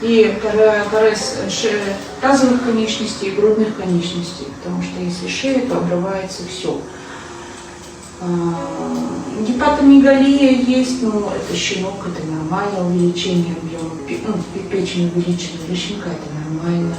и тазовых конечностей, и грудных конечностей, потому что если шея, то обрывается все. Гепатомегалия есть, но это щенок, это нормально, увеличение объема, печень увеличена, для щенка это нормально.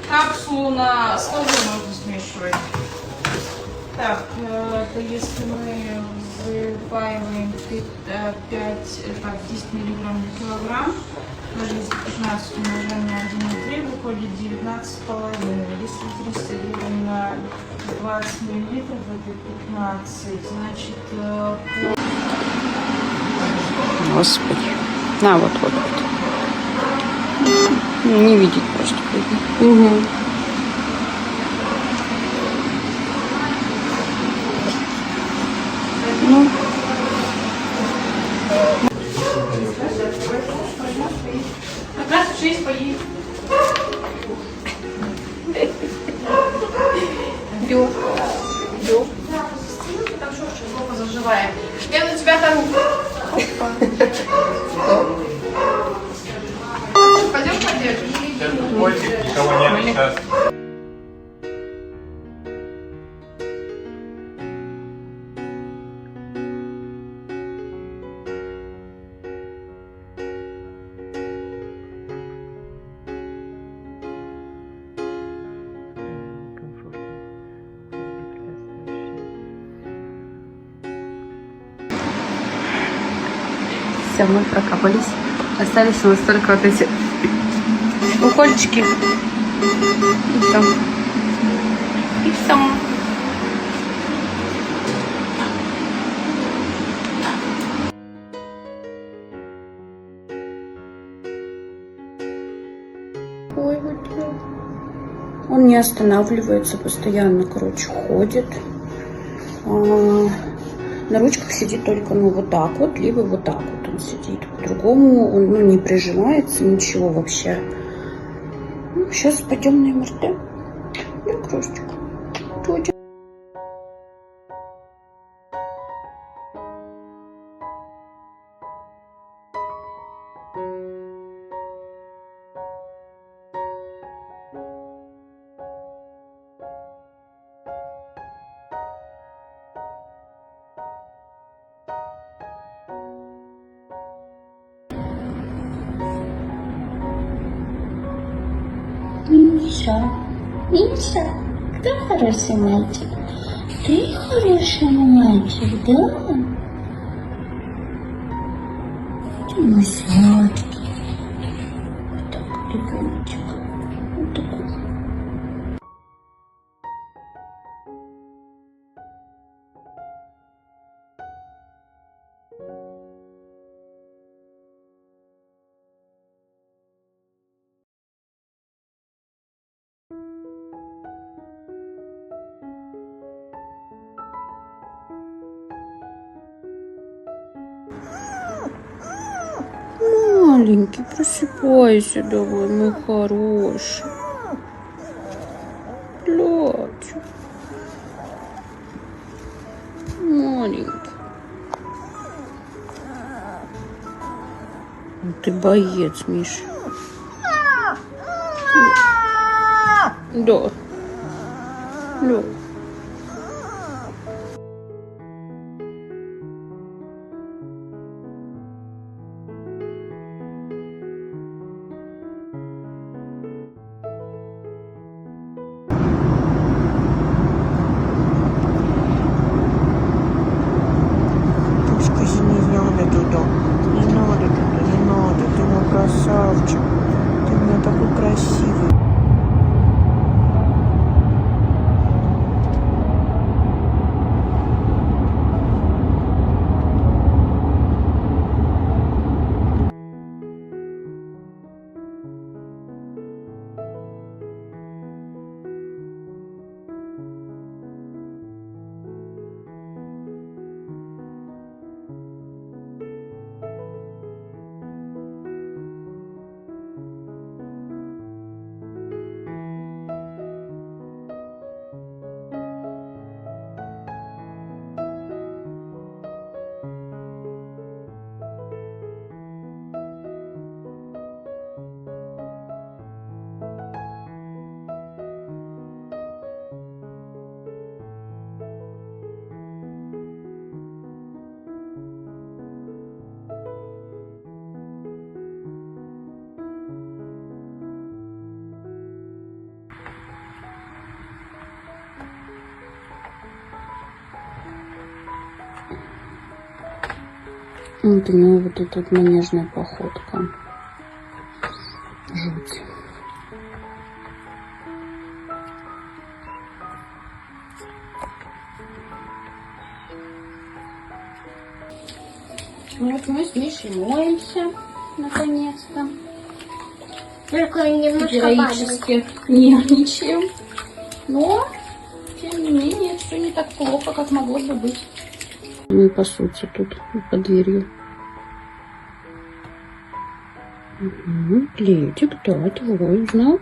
Капсулу на столе можно смешивать. Так, это если мы выпаиваем 10 мг на килограмм, даже если 15 умножаем на 1,3, выходит 19,5. Если 300 делим на 20 мл, это 15. Значит, Господи. На, вот. Не видеть просто. Угу. Ну. как раз в 6 поедет. Бью. Там что, плохо заживаем. Я на тебя там... Пойдем поддержим? Никого нет сейчас. Все, мы прокапались. Остались у нас только вот эти укольчики. И все. И все. Ой, вот. Он не останавливается, постоянно, короче, ходит. На ручках сидит только, вот так вот, либо вот так вот он сидит. По-другому он, не прижимается, ничего вообще. Сейчас пойдем на МРТ. Да, Кростик. Пойдем. Миша, кто хороший мальчик? Ты хороший мальчик, да? Ты мой сладкий. Вот так, ребеночек. Вот такой. Маленький, просыпайся давай, мой хороший. Плачу. Маленький. Ты боец, Миша. Да. Да. Скажи, не надо туда. Не надо туда, не надо. Ты мой красавчик. Ты у меня такой красивый. Вот у меня вот эта вот манежная походка. Жуть. Вот мы с Мишей моемся, наконец-то. Только он немножко Героически нервничаем. Но, тем не менее, все не так плохо, как могло бы быть. Ну и по сути тут под дверью. Угу, пледик, да, твой, знал.